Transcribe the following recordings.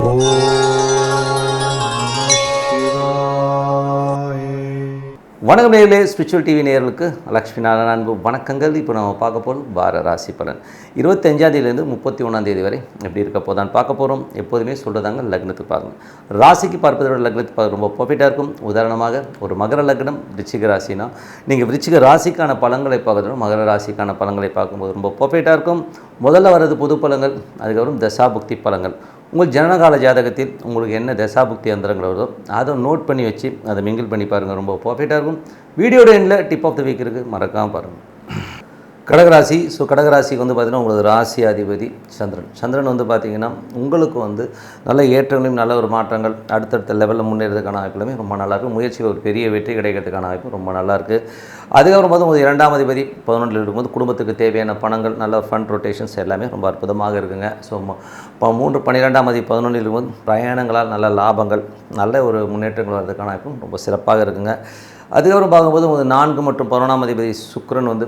ஓம் சிவாய. வணக்கம் நேயர்களே, ஸ்பிரிச்சுவல் டிவி நேயர்களுக்கு லக்ஷ்மி நாராயண அன்பு வணக்கங்கள். இப்போ நம்ம பார்க்க போகிறது வார ராசி பலன் 25ஆம் தேதியிலேருந்து 31ஆம் தேதி வரை எப்படி இருக்க போதான்னு பார்க்க போகிறோம். எப்போதுமே சொல்கிறதாங்க லக்னத்துக்கு பாருங்கள். ராசிக்கு பார்ப்பதை விட லக்னத்துக்கு பார்க்க ரொம்ப பர்ஃபெக்டாக இருக்கும். உதாரணமாக ஒரு மகர லக்னம் விருச்சிக ராசினா நீங்கள் விருச்சிக ராசிக்கான பலன்களை பார்க்கறதும் மகர ராசிக்கான பலன்களை பார்க்கும்போது ரொம்ப பர்ஃபெக்டாக இருக்கும். முதல்ல வர்றது பொது பலன்கள், அதுக்கப்புறம் தசாபுக்தி பலன்கள். உங்கள் ஜனனகால ஜாதகத்தில் உங்களுக்கு என்ன தசாபுக்தி அந்தரங்கள் வருதோ அதை நோட் பண்ணி வச்சு அதை மிங்கிள் பண்ணி பாருங்கள், ரொம்ப பர்ஃபெக்டாக இருக்கும். வீடியோட எண்டில் டிப் ஆஃப் த வீக் இருக்குது, மறக்காமல் பாருங்கள். கடகராசி. கடகராசிக்கு வந்து பார்த்திங்கன்னா உங்களுக்கு ராசி அதிபதி சந்திரன் வந்து பார்த்திங்கன்னா உங்களுக்கு வந்து நல்ல ஏற்றங்களையும் நல்ல ஒரு மாற்றங்கள் அடுத்தடுத்த லெவலில் முன்னேறதுக்கான வாய்ப்புகளுமே ரொம்ப நல்லாயிருக்கும். முயற்சியில் ஒரு பெரிய வெற்றி கிடைக்கிறதுக்கான வாய்ப்பு ரொம்ப நல்லாயிருக்கு. அதுக்கப்புறம் போது உங்களுக்கு 2ஆம் அதிபதி 11ல் இருக்கும்போது குடும்பத்துக்கு தேவையான பணங்கள் நல்ல ஃபண்ட் ரொட்டேஷன்ஸ் எல்லாமே ரொம்ப அற்புதமாக இருக்குங்க. ஸோ இப்போ 12ஆம் அதிபதி 11ல் இருக்கும்போது பிரயாணங்களால் நல்ல லாபங்கள் நல்ல ஒரு முன்னேற்றங்கள் வர்றதுக்கான வாய்ப்பும் ரொம்ப சிறப்பாக இருக்குங்க. அதுக்கப்புறம் பார்க்கும்போது உங்களுக்கு 4 மற்றும் 11ஆம் அதிபதி சுக்கிரன் வந்து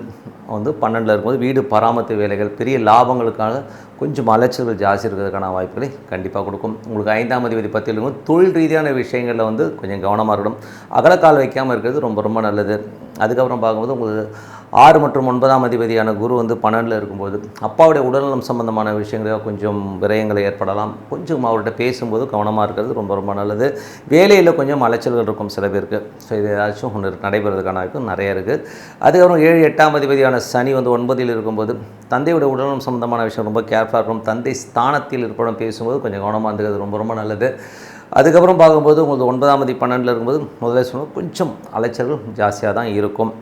12ல் இருக்கும்போது வீடு பராமரிப்பு வேலைகள் பெரிய லாபங்களுக்காக கொஞ்சம் அலைச்சல்கள் ஜாஸ்தி இருக்கிறதுக்கான வாய்ப்புகளை கண்டிப்பாக கொடுக்கும். உங்களுக்கு 5ஆம் அதிபதி 10ல் இருக்கும்போது தொழில் ரீதியான விஷயங்களில் வந்து கொஞ்சம் கவனமாக இருக்கணும். அகலக்கால் வைக்காமல் இருக்கிறது ரொம்ப ரொம்ப நல்லது. அதுக்கப்புறம் பார்க்கும்போது உங்களுக்கு 6 மற்றும் 9ஆம் அதிபதியான குரு வந்து 12ல் இருக்கும்போது அப்பாவுடைய உடல்நலம் சம்பந்தமான விஷயங்களில் கொஞ்சம் விரயங்கள் ஏற்படலாம். கொஞ்சம் அவர்கிட்ட பேசும்போது கவனமாக இருக்கிறது ரொம்ப ரொம்ப நல்லது. வேலையில் கொஞ்சம் அலைச்சல்கள் இருக்கும் சில பேருக்கு. ஸோ இது ஏதாச்சும் ஒன்று நடைபெறதுக்கான வாய்ப்பு நிறைய இருக்குது. அதுக்கப்புறம் 7, 8ஆம் அதிபதியான சனி வந்து 9ல் இருக்கும்போது தந்தையோட உடல்நலம் சம்பந்தமான விஷயம் ரொம்ப கேர்ஃபுல்லாக இருக்கும். தந்தை ஸ்தானத்தில் இருப்படம் பேசும்போது கொஞ்சம் கவனமாக இருந்துக்கிறது ரொம்ப ரொம்ப நல்லது. அதுக்கப்புறம் பார்க்கும்போது உங்களுக்கு 9ஆம் அதிபதி 12ல் இருக்கும்போது முதல்ல சொன்னால் கொஞ்சம் அலைச்சல்கள் ஜாஸ்தியாக தான் இருக்கும்.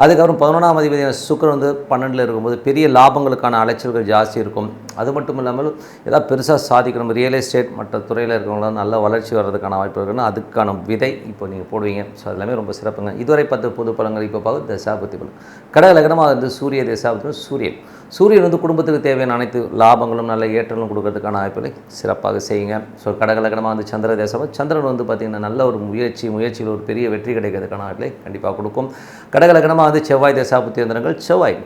அதுக்கப்புறம் 11ஆம் அதிபதியான சுக்கிரன் வந்து 12ல் இருக்கும்போது பெரிய லாபங்களுக்கான அலைச்சல்கள் ஜாஸ்தி இருக்கும். அது மட்டும் இல்லாமல் ஏதாவது பெருசாக சாதிக்கணும், ரியல் எஸ்டேட் மற்ற துறையில் இருக்கிறவங்களாம் நல்ல வளர்ச்சி வர்றதுக்கான வாய்ப்பு இருக்குன்னா அதுக்கான விதை இப்போ நீங்கள் போடுவீங்க. ஸோ எல்லாமே ரொம்ப சிறப்புங்க. இதுவரை 10 பொது பலன்கள் இப்போ பார்க்க தசாபுத்தி பலன். கடக லக்னமாக வந்து சூரிய தசாபுத்தி சூரியன் வந்து குடும்பத்துக்கு தேவையான அனைத்து லாபங்களும் நல்ல ஏற்றங்களும் கொடுக்கறதுக்கான வாய்ப்புகளை சிறப்பாக செய்யுங்க. ஸோ கடக லக்னமாக வந்து சந்திர தேசம் சந்திரன் வந்து பார்த்திங்கன்னா நல்ல ஒரு முயற்சியில் ஒரு பெரிய வெற்றி கிடைக்கிறதுக்கான வாய்ப்புகளை கண்டிப்பாக கொடுக்கும். கடக லக்னமாக வந்து செவ்வாய் தசாபுத்தி அந்தரங்கள்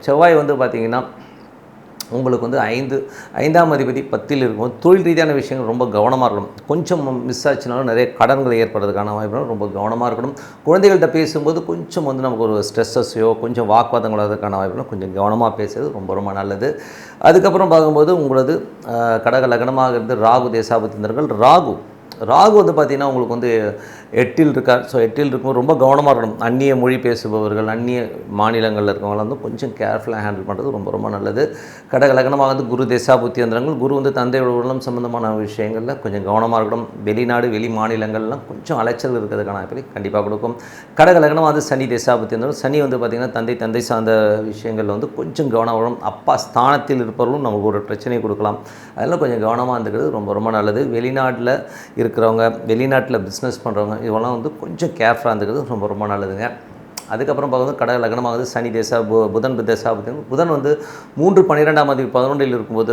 செவ்வாய் வந்து பார்த்திங்கன்னா உங்களுக்கு வந்து 5ஆம் அதிபதி 10ல் இருக்கும். தொழில் ரீதியான விஷயங்கள் ரொம்ப கவனமாக இருக்கணும். கொஞ்சம் மிஸ் ஆச்சுனாலும் நிறைய கடன்கள் ஏற்படுறதுக்கான வாய்ப்பு ரொம்ப கவனமாக இருக்கணும். குழந்தைகள்கிட்ட பேசும்போது கொஞ்சம் வந்து நமக்கு ஒரு ஸ்ட்ரெஸ்ஸையோ கொஞ்சம் வாக்குவாதங்கள் வரதுக்கான வாய்ப்புகளும் கொஞ்சம் கவனமாக பேசுறது ரொம்ப ரொம்ப நல்லது. அதுக்கப்புறம் பார்க்கும்போது உங்களது கடக லக்னமாக இருந்து ராகு தேசாபத்தினர்கள் ராகு வந்து பார்த்திங்கன்னா உங்களுக்கு வந்து 8ல் இருக்கார். ஸோ 8ல் இருக்கும்போது ரொம்ப கவனமாக இருக்கணும். அந்நிய மொழி பேசுபவர்கள் அந்நிய மாநிலங்களில் இருக்கவங்களாம் வந்து கொஞ்சம் கேர்ஃபுல்லாக ஹேண்டில் பண்ணுறது ரொம்ப ரொம்ப நல்லது. கடக லக்னமாக வந்து குரு தேசாபுத்தி அந்தரங்கள் குரு வந்து தந்தையோட உடலம் சம்பந்தமான விஷயங்களில் கொஞ்சம் கவனமாக இருக்கணும். வெளிநாடு வெளி மாநிலங்கள்லாம் கொஞ்சம் அலைச்சல் இருக்கிறதுக்கான வாய்ப்பை கண்டிப்பாக கொடுக்கும். கடக லக்னமாக வந்து சனி தேசாபுத்தி அந்தரங்கள் சனி வந்து பார்த்திங்கன்னா தந்தை சார்ந்த விஷயங்களில் வந்து கொஞ்சம் கவனம் வரும். அப்பா ஸ்தானத்தில் இருப்பவர்களும் நமக்கு ஒரு பிரச்சனையை கொடுக்கலாம். அதெல்லாம் கொஞ்சம் கவனமாக இருந்துக்கிறது ரொம்ப ரொம்ப நல்லது. வெளிநாட்டில் இருக்கிறவங்க வெளிநாட்டில் பிஸ்னஸ் பண்ணுறவங்க இதெல்லாம் வந்து கொஞ்சம் கேர்ஃபுல்லாக இருந்துக்கிறது ரொம்ப ரொம்ப நல்லதுங்க. அதுக்கப்புறம் பார்க்கும்போது கடக லக்னமாக வந்து சனி புதன் புதன் வந்து 3, 12ஆம் அதிபதி 11ல் இருக்கும்போது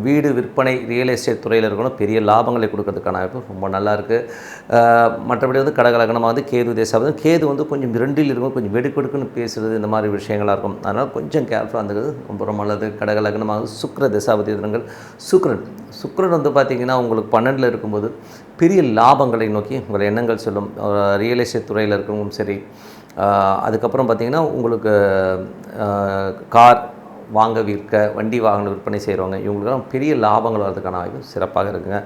வீடு விற்பனை ரியல் எஸ்டேட் துறையில் இருக்கணும் பெரிய லாபங்களை கொடுக்கறதுக்கான வாய்ப்பு ரொம்ப நல்லா இருக்குது. மற்றபடி வந்து கடக லக்னமாக வந்து கேது வந்து கொஞ்சம் 2ல் இருக்கும், கொஞ்சம் வெடுக்குன்னு பேசுகிறது இந்த மாதிரி விஷயங்களாக இருக்கும். அதனால் கொஞ்சம் கேர்ஃபுல்லாக இருந்துக்கிறது ரொம்ப ரொம்ப நல்லது. கடக லக்னமாக சுக்கிர தசாபுத்தி தினங்கள் சுக்கிரன் வந்து பார்த்திங்கன்னா உங்களுக்கு 12ல் இருக்கும்போது பெரிய லாபங்களை நோக்கி உங்கள் எண்ணங்கள் சொல்லும். ரியல் எஸ்டேட் துறையில் இருக்கவும் சரி, அதுக்கப்புறம் பார்த்திங்கன்னா உங்களுக்கு கார் வாங்க விற்க வண்டி வாகன விற்பனை செய்கிறவங்க இவங்களுக்கெல்லாம் பெரிய லாபங்கள் வரதுக்கான வாய்ப்பு சிறப்பாக இருக்குங்க.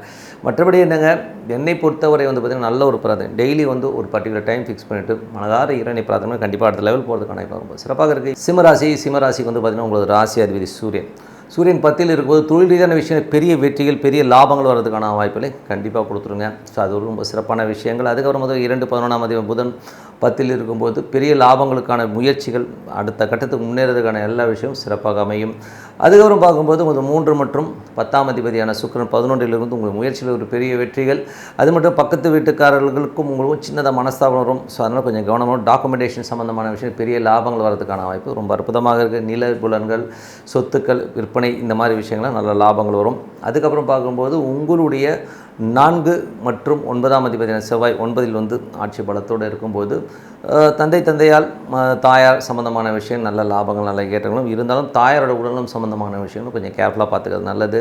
மற்றபடி என்னங்க, என்னை பொறுத்தவரை வந்து பார்த்திங்கன்னா நல்ல ஒரு பிரார்த்தனை டெய்லி வந்து ஒரு பர்டிகுலர் டைம் ஃபிக்ஸ் பண்ணிவிட்டு மனதார இறைவனை பிரார்த்தனை கண்டிப்பாக அடுத்த லெவல் போகிறதுக்கான வாய்ப்பு ரொம்ப சிறப்பாக இருக்குது. சிம்மராசிக்கு வந்து பார்த்திங்கன்னா உங்களுக்கு ராசி அதிபதி சூரியன் 10ல் இருக்கும்போது தொழில் ரீதியான விஷயம் பெரிய வெற்றிகள் பெரிய லாபங்கள் வர்றதுக்கான வாய்ப்புகளை கண்டிப்பாக கொடுத்துருங்க. ஸோ அது ஒரு ரொம்ப சிறப்பான விஷயங்கள். அதுக்கப்புறம் 2, 11ஆம் அதிபதி புதன் 10ல் இருக்கும்போது பெரிய லாபங்களுக்கான முயற்சிகள் அடுத்த கட்டத்துக்கு முன்னேறதுக்கான எல்லா விஷயமும் சிறப்பாக அமையும். அதுக்கப்புறம் பார்க்கும்போது உங்களுக்கு 3 மற்றும் 10ஆம் அதிபதியான சுக்கிரன் 11ல் இருந்து உங்கள் முயற்சியில் ஒரு பெரிய வெற்றிகள். அது மட்டும் பக்கத்து வீட்டுக்காரர்களுக்கும் உங்களுக்கும் சின்னதாக மனஸ்தாபம் வரும். ஸோ அதனால் கொஞ்சம் கவனமாக டாக்குமெண்டேஷன் சம்மந்தமான விஷயம் பெரிய லாபங்கள் வரதுக்கான வாய்ப்பு ரொம்ப அற்புதமாக இருக்குது. நில புலன்கள் சொத்துக்கள் விற்பனை இந்த மாதிரி விஷயங்கள்லாம் நல்ல லாபங்கள் வரும். அதுக்கப்புறம் பார்க்கும்போது உங்களுடைய 4 மற்றும் 9ஆம் அதிபதியான செவ்வாய் 9இல் வந்து ஆட்சி பலத்தோடு இருக்கும்போது தந்தையால் தாயார் சம்மந்தமான விஷயம் நல்ல லாபங்கள் நல்ல ஏற்றங்களும் இருந்தாலும் தாயாரோட உடலும் சம்மந்தமான விஷயங்களும் கொஞ்சம் கேர்ஃபுல்லாக பார்த்துக்கிறது நல்லது.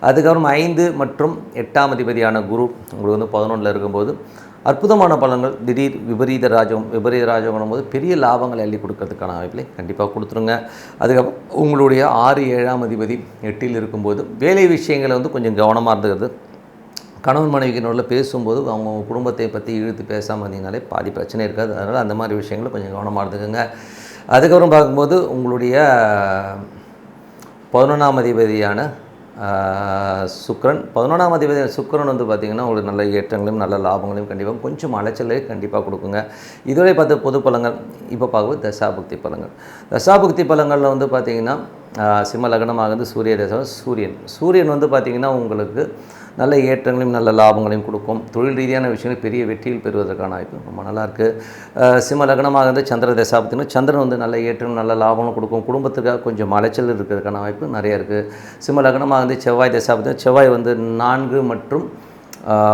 அதுக்கப்புறம் 5 மற்றும் 8ஆம் அதிபதியான குரு உங்களுக்கு வந்து 11ல் இருக்கும்போது அற்புதமான பலன்கள். திடீர் விபரீத ராஜயோகம் போது பெரிய லாபங்களை அள்ளி கொடுக்கறதுக்கான வாய்ப்பிலே கண்டிப்பாக கொடுத்துருங்க. அதுக்கப்புறம் உங்களுடைய 6 7ஆம் அதிபதி 8இல் இருக்கும்போது வேலை விஷயங்களை வந்து கொஞ்சம் கவனமாக இருந்துக்கிறது. கணவன் மனைவிக்கு நடுவில் பேசும்போது அவங்க குடும்பத்தை பற்றி இழுத்து பேசாமல் இருந்தீங்கனாலே பாதி பிரச்சனை இருக்காது. அதனால் அந்த மாதிரி விஷயங்களை கொஞ்சம் கவனமாக இருந்துக்குங்க. அதுக்கப்புறம் பார்க்கும்போது உங்களுடைய 11ஆம் அதிபதியான சுக்கிரன் 11ஆம் அதிபதி சுக்கிரன் வந்து பார்த்திங்கன்னா உங்களுக்கு நல்ல ஏற்றங்களையும் நல்ல லாபங்களையும் கண்டிப்பாக கொஞ்சம் அலைச்சலை கண்டிப்பாக கொடுக்குங்க. இதுவரை பார்த்த பொது பலங்கள். இப்போ பார்க்கும்போது தசாபுக்தி பலங்கள். தசாபுக்தி பலங்களில் வந்து பார்த்திங்கன்னா சிம்ம லக்னமாகுது சூரிய தசை. சூரியன் வந்து பார்த்திங்கன்னா உங்களுக்கு நல்ல ஏற்றங்களையும் நல்ல லாபங்களையும் கொடுக்கும். தொழில் ரீதியான விஷயங்கள் பெரிய வெற்றியில் பெறுவதற்கான வாய்ப்பு ரொம்ப நல்லாயிருக்கு. சிம்ம லக்னமாக இருந்து சந்திர தசாபத்தினா சந்திரன் வந்து நல்ல ஏற்றம் நல்ல லாபங்களும் கொடுக்கும். குடும்பத்துக்காக கொஞ்சம் அலைச்சல் இருக்கிறதுக்கான வாய்ப்பு நிறையா இருக்குது. சிம்ம லக்னமாக இருந்து செவ்வாய் தசாபத்தினா செவ்வாய் வந்து 4 மற்றும்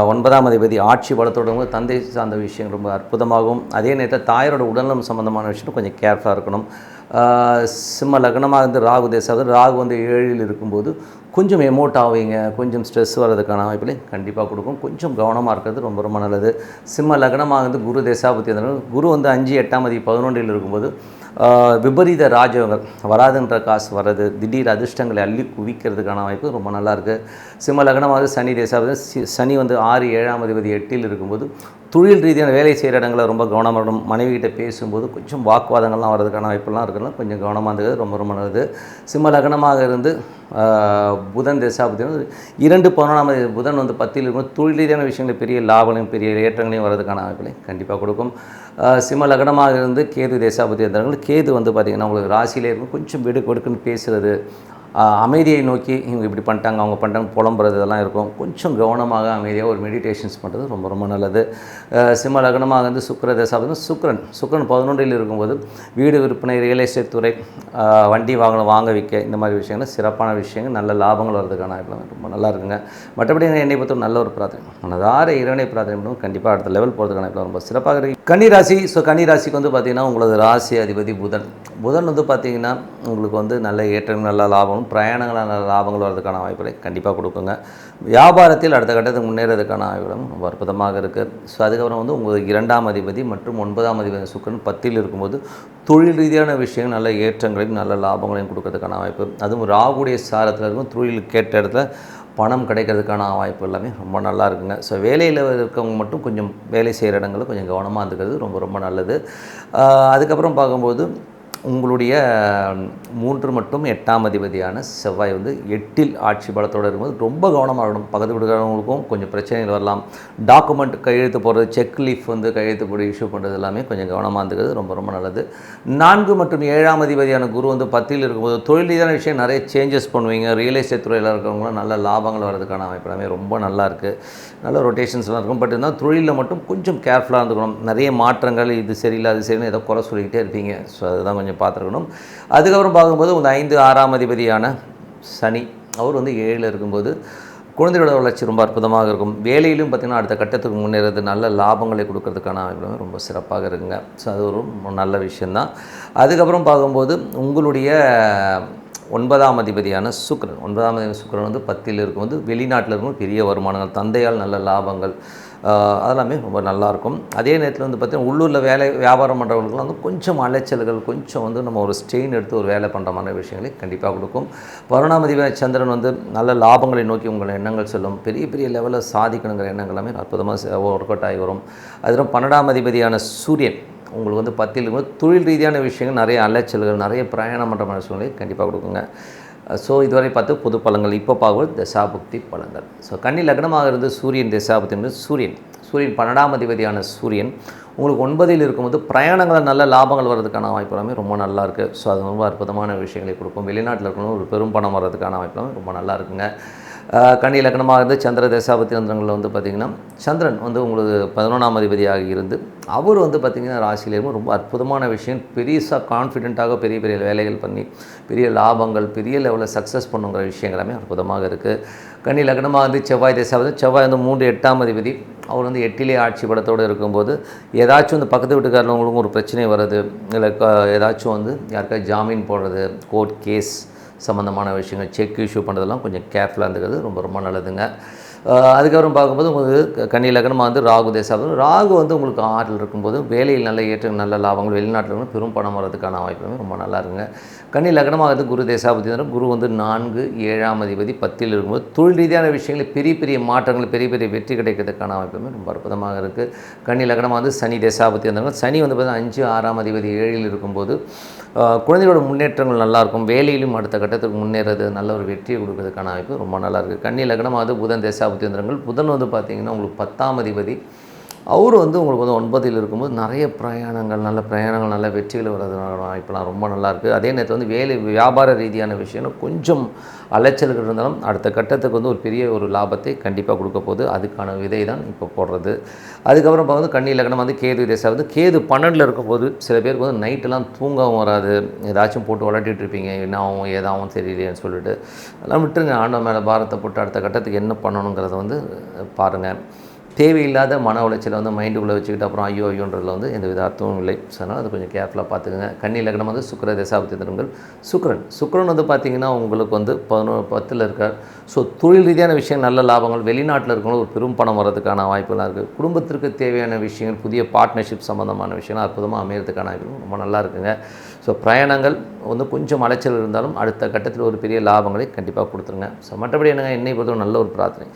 9ஆம் அதிபதி ஆட்சி பலத்தோடு தந்தை சார்ந்த விஷயம் ரொம்ப அற்புதமாகும். அதே நேரத்தில் தாயாரோட உடல்நலம் சம்மந்தமான விஷயம் கொஞ்சம் கேர்ஃபுல்லாக இருக்கணும். சிம்ம லக்னமாக இருந்து ராகு தேசம் ராகு வந்து 7இல் இருக்கும்போது கொஞ்சம் எமோட் ஆவீங்க, கொஞ்சம் ஸ்ட்ரெஸ் வர்றதுக்கான வாய்ப்பிலே கண்டிப்பாக கொடுக்கும். கொஞ்சம் கவனமாக இருக்கிறது ரொம்ப ரொம்ப நல்லது. சிம்ம லக்னமாக இருந்து குரு தேசாபத்தி குரு வந்து 5 8ஆம் அதிபதி 11இல் இருக்கும்போது விபரீத ராஜயோகங்கள் வராதுன்ற காசு வர்றது திடீர் அதிர்ஷ்டங்களை அள்ளி குவிக்கிறதுக்கான வாய்ப்பு ரொம்ப நல்லாயிருக்கு. சிம்ம லக்னமாக சனி தேசாபதி சனி வந்து 6 7ஆம் அதிபதி 8இல் இருக்கும்போது தொழில் ரீதியான வேலை செய்கிற இடங்களை ரொம்ப கவனமாக இருக்கணும். மனைவிகிட்ட பேசும்போது கொஞ்சம் வாக்குவாதங்கள்லாம் வர்றதுக்கான வாய்ப்பெல்லாம் இருக்குன்னா கொஞ்சம் கவனமாக இருந்தது ரொம்ப ரொம்ப நல்லது. சிம்ம லக்னமாக இருந்து புதன் தேசாபதி 2 11ஆம் தேதி புதன் வந்து 10இல் இருக்கும். தொழில் ரீதியான விஷயங்கள் பெரிய லாபங்களையும் பெரிய ஏற்றங்களையும் வர்றதுக்கான வாய்ப்புகளையும் கண்டிப்பாக கொடுக்கும். சிம்ம லக்னமாக இருந்து கேது தேசாபதி இருந்தாலும் கேது வந்து பார்த்திங்கன்னா உங்களுக்கு ராசியிலே இருக்கும். கொஞ்சம் வெடுக்குன்னு பேசுகிறது, அமைதியை நோக்கி இவங்க இப்படி பண்ணிட்டாங்க அவங்க பண்ணிட்டாங்க புலம்புறது இதெல்லாம் இருக்கும். கொஞ்சம் கவனமாக அமைதியாக ஒரு மெடிடேஷன்ஸ் பண்ணுறது ரொம்ப ரொம்ப நல்லது. சிம்ம லக்னமாக வந்து சுக்கிர தசாபதி சுக்கிரன் 11இல் இருக்கும்போது வீடு விற்பனை ரியல் எஸ்டேட் துறை வண்டி வாகனம் வாங்க விற்க இந்த மாதிரி விஷயங்கள் சிறப்பான விஷயங்கள் நல்ல லாபங்கள் வர்றதுக்கான ரொம்ப நல்லா இருக்குங்க. மற்றபடி என்னை பொறுத்த நல்ல ஒரு பிரார்த்தனை மனதார இறைவனை பிரார்த்தனை பண்ணுவோம். கண்டிப்பாக அடுத்த லெவல் போகிறதுக்கான ரொம்ப சிறப்பாக இருக்குது. கன்னிராசி. கன்னிராசிக்கு வந்து பார்த்திங்கன்னா உங்களது ராசி அதிபதி புதன் வந்து பார்த்திங்கன்னா உங்களுக்கு வந்து நல்ல ஏற்றம் நல்ல லாபம் பிரயாணங்களான லாபங்கள் வர்றதுக்கான வாய்ப்புகளை கண்டிப்பாக கொடுக்குங்க. வியாபாரத்தில் அடுத்த கட்டத்துக்கு முன்னேறதுக்கான வாய்ப்புகளும் ரொம்ப அற்புதமாக இருக்குது. அதுக்கப்புறம் வந்து உங்களுக்கு 2ஆம் அதிபதி மற்றும் 9ஆம் அதிபதி சுக்கிரன் 10இல் இருக்கும்போது தொழில் ரீதியான விஷயங்கள் நல்ல ஏற்றங்களையும் நல்ல லாபங்களையும் கொடுக்கறதுக்கான வாய்ப்பு. அதுவும் ராகுடைய சாரத்தில் இருக்கும். தொழில் கேட்ட இடத்துல பணம் கிடைக்கிறதுக்கான வாய்ப்பு எல்லாமே ரொம்ப நல்லா இருக்குங்க. வேலையில் இருக்கவங்க மட்டும் கொஞ்சம் வேலை செய்கிற இடங்களில் கொஞ்சம் கவனமாக இருந்துக்கிறது ரொம்ப ரொம்ப நல்லது. அதுக்கப்புறம் பார்க்கும்போது உங்களுடைய 3 மற்றும் 8ஆம் அதிபதியான செவ்வாய் வந்து 8இல் ஆட்சி பலத்தோடு இருக்கும்போது ரொம்ப கவனமாக இருக்கணும். பக்கத்து வீட்டுக்காரங்களுக்கும் கொஞ்சம் பிரச்சனைகள் வரலாம். டாக்குமெண்ட் கையெழுத்து போடுறது செக் லீஃப் வந்து கையெழுத்து போட்டு இஷ்யூ பண்ணுறது எல்லாமே கொஞ்சம் கவனமாக இருந்துக்கிறது ரொம்ப ரொம்ப நல்லது. 4 மற்றும் 7ஆம் அதிபதியான குரு வந்து 10இல் இருக்கும்போது தொழில் ரீதியான விஷயம் நிறைய சேஞ்சஸ் பண்ணுவீங்க. ரியல் எஸ்டேட் துறையில் இருக்கிறவங்களும் நல்ல லாபங்கள் வர்றதுக்கான வாய்ப்பு எல்லாமே ரொம்ப நல்லா இருக்குது. நல்ல ரொட்டேஷன்ஸ்லாம் இருக்கும். பட் இருந்தால் தொழிலில் மட்டும் கொஞ்சம் கேர்ஃபுல்லாக இருந்துக்கணும். நிறைய மாற்றங்கள் இது சரியில்லை அது சரின்னு ஏதோ குறை சொல்லிக்கிட்டே இருப்பீங்க. அதுதான் கொஞ்சம் பார்த்துருக்கணும். அதுக்கப்புறம் பார்க்கும்போது இந்த 5 6ஆம் அதிபதியான சனி அவர் வந்து 7இல் இருக்கும்போது குழந்தையோட வளர்ச்சி ரொம்ப அற்புதமாக இருக்கும். வேலையிலும் பார்த்திங்கன்னா அடுத்த கட்டத்துக்கு முன்னேறது நல்ல லாபங்களை கொடுக்கறதுக்கான வாய்ப்புகளும் ரொம்ப சிறப்பாக இருக்குங்க. அது ஒரு நல்ல விஷயந்தான். அதுக்கப்புறம் பார்க்கும்போது உங்களுடைய 9ஆம் அதிபதியான சுக்கிரன் 9ஆம் அதிபதி சுக்கிரன் வந்து 10இல் இருக்கும்போது வெளிநாட்டில் இருக்கும்போது பெரிய வருமானங்கள் தந்தையால் நல்ல லாபங்கள் அதெல்லாமே ரொம்ப நல்லாயிருக்கும். அதே நேரத்தில் வந்து பார்த்திங்கன்னா உள்ளூரில் வியாபாரம் பண்ணுறவங்களுக்குலாம் வந்து கொஞ்சம் அலைச்சல்கள் கொஞ்சம் வந்து நம்ம ஒரு ஸ்ட்ரெயின் எடுத்து ஒரு வேலை பண்ணுற மாதிரி விஷயங்களை கண்டிப்பாக கொடுக்கும். 11ஆம் அதிபதி சந்திரன் வந்து நல்ல லாபங்களை நோக்கி உங்கள் எண்ணங்கள் செல்லும். பெரிய பெரிய லெவலில் சாதிக்கணுங்கிற எண்ணங்கள் எல்லாமே அற்புதமாக ஒர்க் அவுட் ஆகி வரும். அதுவும் 12ஆம் அதிபதியான சூரியன் உங்களுக்கு வந்து 10இல் இருக்கும்போது தொழில் ரீதியான விஷயங்கள் நிறைய அலைச்சல்கள் நிறைய பிரயாணம் பண்ணுற மாதிரி சூழ்நிலை கண்டிப்பாக கொடுக்குங்க. இதுவரை பார்த்து பொது பலன்கள். இப்போ பார்க்கும்போது தசாபுக்தி பலன்கள். கன்னி லக்னமாக இருந்து சூரியன் தசாபுக்தி என்பது சூரியன் 12ஆம் அதிபதியான சூரியன் உங்களுக்கு 9இல் இருக்கும்போது பிரயாணங்களில் நல்ல லாபங்கள் வர்றதுக்கான வாய்ப்பு எல்லாமே ரொம்ப நல்லா இருக்குது. அது ரொம்ப அற்புதமான விஷயங்களை கொடுக்கும். வெளிநாட்டில் இருக்கணும் ஒரு பெரும் பணம் வர்றதுக்கான வாய்ப்பு எல்லாமே ரொம்ப நல்லா இருக்குங்க. கன்னி லக்னமாக இருந்து சந்திர தசாபத்தி யந்திரங்களில் வந்து பார்த்திங்கன்னா சந்திரன் வந்து உங்களுக்கு 11ஆம் அதிபதியாக இருந்து அவர் வந்து பார்த்திங்கன்னா ராசியிலேயும் ரொம்ப அற்புதமான விஷயம், பெருசாக கான்ஃபிடென்ட்டாக பெரிய பெரிய வேலைகள் பண்ணி பெரிய லாபங்கள் பெரிய லெவலில் சக்ஸஸ் பண்ணுங்கிற விஷயங்கள் எல்லாமே அற்புதமாக இருக்குது. கன்னி லக்னமாக வந்து செவ்வாய் தசாபதி, செவ்வாய் வந்து 3 8ஆம் அதிபதி, அவர் வந்து 8லே ஆட்சி படத்தோடு இருக்கும்போது ஏதாச்சும் இந்த பக்கத்து வீட்டுக்காரங்களுக்கும் ஒரு பிரச்சனை வருது, இல்லை ஏதாச்சும் வந்து யாருக்காவது ஜாமீன் போடுறது, கோர்ட் கேஸ் சம்மந்தமான விஷயங்கள், செக் இஷ்யூ பண்ணுறதெல்லாம் கொஞ்சம் கேர்ஃபுல்லாக இருந்துக்கிறது ரொம்ப ரொம்ப நல்லதுங்க. அதுக்கப்புறம் பார்க்கும்போது உங்களுக்கு கன்னி லக்னமாக வந்து ராகு தேசாபதி, ராகு வந்து உங்களுக்கு 6ல் இருக்கும்போது வேலையில் நல்ல ஏற்றம் நல்ல லாபங்கள், வெளிநாட்டில் இருந்து பெரும் பணம் வரதுக்கான வாய்ப்புமே ரொம்ப நல்லா இருக்குங்க. கன்னி லக்னமாக வந்து குரு தேசாபதி, குரு வந்து 4 7ஆம் அதிபதி 10ல் இருக்கும்போது தொழில் ரீதியான விஷயங்களில் பெரிய பெரிய மாற்றங்கள் பெரிய பெரிய வெற்றி கிடைக்கிறதுக்கான வாய்ப்புமே ரொம்ப அற்புதமாக இருக்குது. கன்னி லக்னமாக வந்து சனி தேசாபதி இருந்தாலும் சனி வந்து பார்த்திங்கன்னா 5 6ஆம் அதிபதி 7ல் இருக்கும்போது குழந்தைகளோட முன்னேற்றங்கள் நல்லாயிருக்கும், வேலையிலும் அடுத்த கட்டத்துக்கு முன்னேறது நல்ல ஒரு வெற்றியை கொடுக்கறதுக்கான வாய்ப்பு ரொம்ப நல்லாயிருக்கு. கன்னி லக்னமாக வந்து புதன் தேசாபதி யந்திரங்கள், புதன் வந்து பார்த்திங்கன்னா உங்களுக்கு 10ஆம் அதிபதி, அவர் வந்து உங்களுக்கு வந்து 9ல் இருக்கும்போது நிறைய பிரயாணங்கள் நல்ல வெற்றிகள் வர்றதுனால வாய்ப்பெல்லாம் ரொம்ப நல்லாயிருக்கு. அதே நேரத்தில் வந்து வேலை வியாபார ரீதியான விஷயங்கள் கொஞ்சம் அலைச்சல்கள் இருந்தாலும் அடுத்த கட்டத்துக்கு வந்து ஒரு பெரிய ஒரு லாபத்தை கண்டிப்பாக கொடுக்க போகுது. அதுக்கான விதை தான் இப்போ போடுறது. அதுக்கப்புறம் பார்த்து கன்னி லக்னம் வந்து கேது தேசாவது, கேது 12ல் இருக்கும்போது சில பேருக்கு வந்து நைட்டெல்லாம் தூங்கவும் வராது, ஏதாச்சும் போட்டு விளாட்டிகிட்டு இருப்பீங்க, என்ன ஆகும் ஏதாவும் தெரியலையேன்னு சொல்லிட்டு அதெல்லாம் விட்டுருங்க. ஆண்டவன் மேலே பாரத்தை போட்டு அடுத்த கட்டத்துக்கு என்ன பண்ணணுங்கிறத வந்து பாருங்கள். தேவையில்லாத மன உளைச்சலை வந்து மைண்டுக்குள்ளே வச்சுக்கிட்டு அப்புறம் ஐயோன்றதில் வந்து எந்த வித அர்த்தமும் இல்லை. ஸோ அதனால் அது கொஞ்சம் கேர்ஃபுல்லாக பார்த்துக்கோங்க. கன்னி லக்னம் வந்து சுக்கிர தசாபதி யந்திரங்கள், சுக்கிரன் வந்து பார்த்திங்கன்னா உங்களுக்கு வந்து 10ல் இருக்கார். ஸோ தொழில் ரீதியான விஷயம் நல்ல லாபங்கள், வெளிநாட்டில் இருக்கவங்களும் ஒரு பெரும் பணம் வர்றதுக்கான வாய்ப்புலாம் இருக்குது. குடும்பத்திற்கு தேவையான விஷயங்கள் புதிய பார்ட்னர்ஷிப் சம்மந்தமான விஷயங்கள் அற்புதமாக அமையறதுக்கான வாய்ப்பு ரொம்ப நல்லா இருக்குங்க. ஸோ பிரயாணங்கள் வந்து கொஞ்சம் அலைச்சல் இருந்தாலும் அடுத்த கட்டத்தில் ஒரு பெரிய லாபங்களை கண்டிப்பாக கொடுத்துருங்க. ஸோ மற்றபடி என்னங்க, என்னை பொறுத்தவரை நல்ல ஒரு பிரார்த்தனை,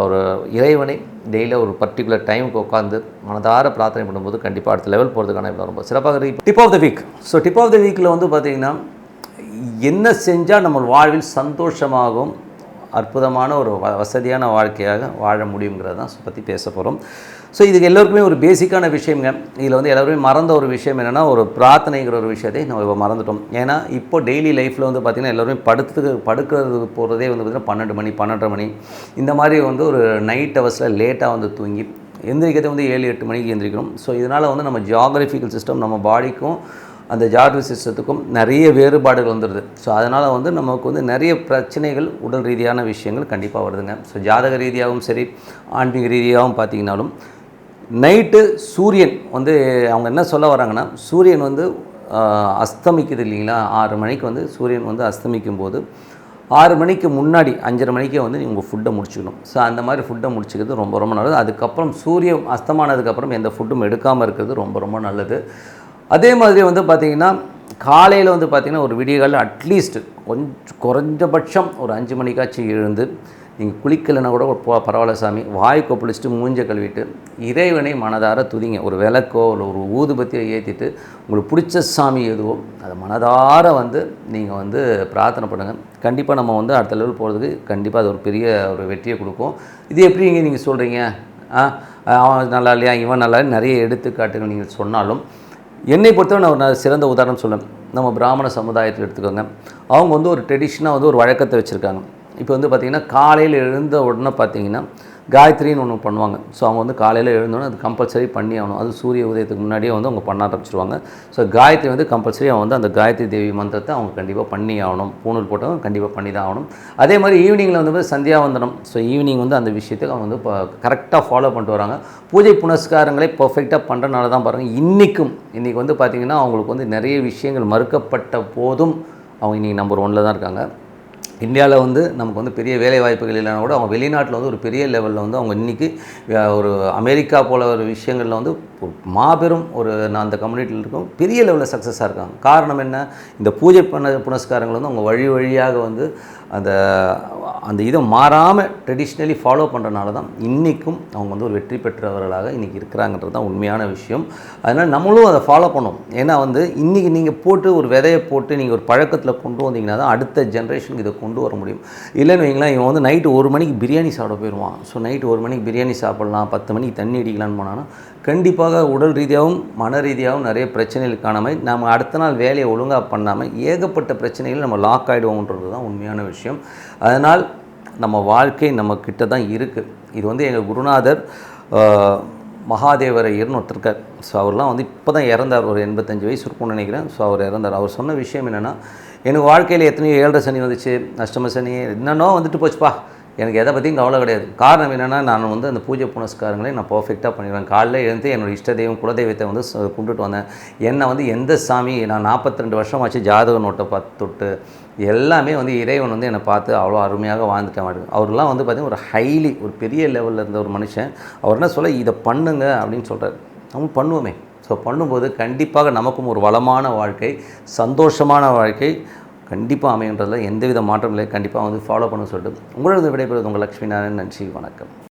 ஒரு இறைவனை டெய்லியில் ஒரு பர்டிகுலர் டைமுக்கு உட்காந்து மனதார பிரார்த்தனை பண்ணும்போது கண்டிப்பாக அடுத்த லெவல் போகிறதுக்கான ரொம்ப சிறப்பாக இருக்குது. Tip of the week. So tip of the வீக்கில் வந்து பார்த்திங்கன்னா என்ன செஞ்சால் நம்ம வாழ்வில் சந்தோஷமாகவும் அற்புதமான ஒரு வசதியான வாழ்க்கையாக வாழ முடியுங்கிறது தான் பற்றி பேச போகிறோம். ஸோ இதுக்கு எல்லோருக்குமே ஒரு பேசிக்கான விஷயங்க. இதில் வந்து எல்லோருமே மறந்த ஒரு விஷயம் என்னென்னா, ஒரு பிரார்த்தனைங்கிற ஒரு விஷயத்தை நம்ம இப்போ மறந்துட்டோம். ஏன்னா இப்போ டெய்லி லைஃப்பில் வந்து பார்த்திங்கன்னா எல்லோருமே படுக்கிறது போகிறதே வந்து பார்த்திங்கன்னா 12 மணி 12:30 மணி இந்த மாதிரி வந்து ஒரு நைட் ஹவர்ஸில் லேட்டாக வந்து தூங்கி எந்திரிக்கிறதே வந்து 7 8 மணிக்கு எந்திரிக்கணும். ஸோ இதனால் வந்து நம்ம ஜியாகிரபிக்கல் சிஸ்டம், நம்ம பாடிக்கும் அந்த ஜாகிரபி சிஸ்டத்துக்கும் நிறைய வேறுபாடுகள் வந்துடுது. ஸோ அதனால் வந்து நமக்கு வந்து நிறைய பிரச்சனைகள் உடல் ரீதியான விஷயங்கள் கண்டிப்பாக வருதுங்க. ஸோ ஜாதக ரீதியாகவும் சரி ஆன்மீக ரீதியாகவும் பார்த்திங்கனாலும் நைட்டு சூரியன் வந்து அவங்க என்ன சொல்ல வராங்கன்னா, சூரியன் வந்து அஸ்தமிக்குது இல்லைங்களா, 6 மணிக்கு வந்து சூரியன் வந்து அஸ்தமிக்கும் போது 6 மணிக்கு முன்னாடி 5:30 மணிக்கே வந்து உங்கள் ஃபுட்டை முடிச்சுக்கணும். ஸோ அந்த மாதிரி ஃபுட்டை முடிச்சுக்கிறது ரொம்ப ரொம்ப நல்லது. அதுக்கப்புறம் சூரியன் அஸ்தமானதுக்கப்புறம் எந்த ஃபுட்டும் எடுக்காமல் இருக்கிறது ரொம்ப ரொம்ப நல்லது. அதே மாதிரி வந்து பார்த்திங்கன்னா காலையில் வந்து பார்த்திங்கன்னா ஒரு விடியகாலில் அட்லீஸ்ட் கொஞ்சம் குறைஞ்சபட்சம் ஒரு 5 மணிக்காச்சும் எழுந்து நீங்கள் குளிக்கலைன்னா கூட பரவாயில்ல சாமி, வாய் கொப்பளிச்சுட்டு மூஞ்சை கழுவிட்டு இறைவனை மனதார துதிங்க. ஒரு விளக்கோ இல்லை ஒரு ஊதுபத்தியை ஏற்றிட்டு உங்களுக்கு பிடிச்ச சாமி எதுவோ அதை மனதார வந்து நீங்கள் வந்து பிரார்த்தனை பண்ணுங்கள். கண்டிப்பாக நம்ம வந்து அடுத்த லெவல் போகிறதுக்கு கண்டிப்பாக அது ஒரு பெரிய ஒரு வெற்றியை கொடுக்கும். இது எப்படிங்க நீங்கள் சொல்கிறீங்க, அவன் நல்லா இல்லையா இவன் நல்லா நிறைய எடுத்துக்காட்டுகள் நீங்கள் சொன்னாலும், என்னை பொறுத்தவரை நான் ஒரு சிறந்த உதாரணம் சொல்லுவேன். நம்ம பிராமண சமுதாயத்தில் எடுத்துக்கோங்க. அவங்க வந்து ஒரு ட்ரெடிஷனாக வந்து ஒரு வழக்கத்தை வச்சுருக்காங்க. இப்போ வந்து பார்த்திங்கன்னா காலையில் எழுந்த உடனே பார்த்திங்கன்னா காயத்ரின்னு ஒன்று பண்ணுவாங்க. ஸோ அவங்க வந்து காலையில் எழுந்தோன்னே அது கம்பல்சரி பண்ணி ஆகணும். அது சூரிய உதயத்துக்கு முன்னாடியே வந்து அவங்க பண்ண ஆரம்பிச்சிருவாங்க. ஸோ காயத்ரி வந்து கம்பல்சரி அவங்க வந்து அந்த காயத்ரி தேவி மந்திரத்தை அவங்க கண்டிப்பாக பண்ணி ஆகணும். பூணூல் போட்டவங்க கண்டிப்பாக பண்ணி தான் ஆகணும். அதே மாதிரி ஈவினிங்கில் வந்து சந்தியாவந்தனம். ஸோ ஈவினிங் வந்து அந்த விஷயத்துக்கு அவங்க வந்து இப்போ கரெக்டாக ஃபாலோ பண்ணிட்டு வராங்க. பூஜை புனஸ்காரங்களை பர்ஃபெக்டாக பண்ணுறனால தான் பாருங்கள் இன்றைக்கி வந்து பார்த்திங்கன்னா அவங்களுக்கு வந்து நிறைய விஷயங்கள் மறுக்கப்பட்ட போதும் அவங்க இன்றைக்கி நம்பர் 1ல் தான் இருக்காங்க. இந்தியாவில் வந்து நமக்கு வந்து பெரிய வேலை வாய்ப்புகள் இல்லைனா கூட அவங்க வெளிநாட்டில் வந்து ஒரு பெரிய லெவலில் வந்து அவங்க இன்றைக்கி ஒரு அமெரிக்கா போல ஒரு விஷயங்களில் வந்து மாபெரும் ஒரு அந்த கம்யூனிட்டியில் இருக்கும் பெரிய லெவலில் சக்ஸஸாக இருக்காங்க. காரணம் என்ன, இந்த பூஜை புனஸ்காரங்கள் வந்து அவங்க வழியாக வந்து அந்த இதை மாறாமல் ட்ரெடிஷ்னலி ஃபாலோ பண்ணுறனால தான் இன்றைக்கும் அவங்க வந்து ஒரு வெற்றி பெற்றவர்களாக இன்றைக்கி இருக்கிறாங்கன்றது தான் உண்மையான விஷயம். அதனால் நம்மளும் அதை ஃபாலோ பண்ணணும். ஏன்னா வந்து இன்றைக்கி நீங்கள் போட்டு ஒரு விதையை போட்டு நீங்கள் ஒரு பழக்கத்தில் கொண்டு வந்தீங்கன்னா தான் அடுத்த ஜென்ரேஷனுக்கு இதை கொண்டு வர முடியும். இல்லைன்னு வைங்களேன், இவன் வந்து நைட்டு 1 மணிக்கு பிரியாணி சாப்பிட போயிடுவான். ஸோ நைட்டு 1 மணிக்கு பிரியாணி சாப்பிட்லாம், 10 மணிக்கு தண்ணி அடிக்கலான்னு போனான்னா கண்டிப்பாக உடல் ரீதியாகவும் மன ரீதியாகவும் நிறைய பிரச்சனைகள் காணாமல் நம்ம அடுத்த நாள் வேலையை ஒழுங்காக பண்ணாமல் ஏகப்பட்ட பிரச்சனைகள் நம்ம லாக் ஆகிடுவோன்றது தான் உண்மையான விஷயம். அதனால் நம்ம வாழ்க்கை நம்ம கிட்ட தான் இருக்குது. இது வந்து எங்கள் குருநாதர் மகாதேவரையர்னு ஒருத்தருக்கார். ஸோ அவர்லாம் வந்து இப்போ தான் இறந்தார், ஒரு 85 வயசு இருக்கும்னு நினைக்கிறேன். ஸோ அவர் இறந்தார். அவர் சொன்ன விஷயம் என்னென்னா, எனக்கு வாழ்க்கையில் எத்தனையோ 7.5 சனி வந்துச்சு, அஷ்டம சனி என்னென்னோ வந்துட்டு போச்சுப்பா, எனக்கு எதை பற்றியும் கவலை கிடையாது. காரணம் என்னென்னா, நான் வந்து அந்த பூஜை புனஸ்காரங்களை நான் பர்ஃபெக்டாக பண்ணிடுவேன். காலைல எழுந்து என்னோடய இஷ்ட தெய்வம் குலதெய்வத்தை வந்து கும்பிட்டுட்டு வந்தேன். என்னை வந்து எந்த சாமி, நான் 42 வருஷம் ஆச்சு ஜாதக நோட்டை பார்த்து தொட்டு எல்லாமே வந்து இறைவன் வந்து என்னை பார்த்து அவ்வளோ அருமையாக வாழ்ந்துட்டேன் மாட்டேன். அவர்லாம் வந்து பார்த்திங்கன்னா ஒரு ஹைலி ஒரு பெரிய லெவலில் இருந்த ஒரு மனுஷன். அவர் என்ன சொல்ல, இதை பண்ணுங்க அப்படின்னு சொல்கிறார். நம்ம பண்ணுவோமே. ஸோ பண்ணும்போது கண்டிப்பாக நமக்கும் ஒரு வளமான வாழ்க்கை, சந்தோஷமான வாழ்க்கை கண்டிப்பாக அமைகின்றதில் எந்தவித மாற்றம் இல்லை. கண்டிப்பாக வந்து ஃபாலோ பண்ண சொல்லிட்டு உங்களோட விடைபெறுவது உங்கள் லக்ஷ்மி நாராயணன். நன்றி, வணக்கம்.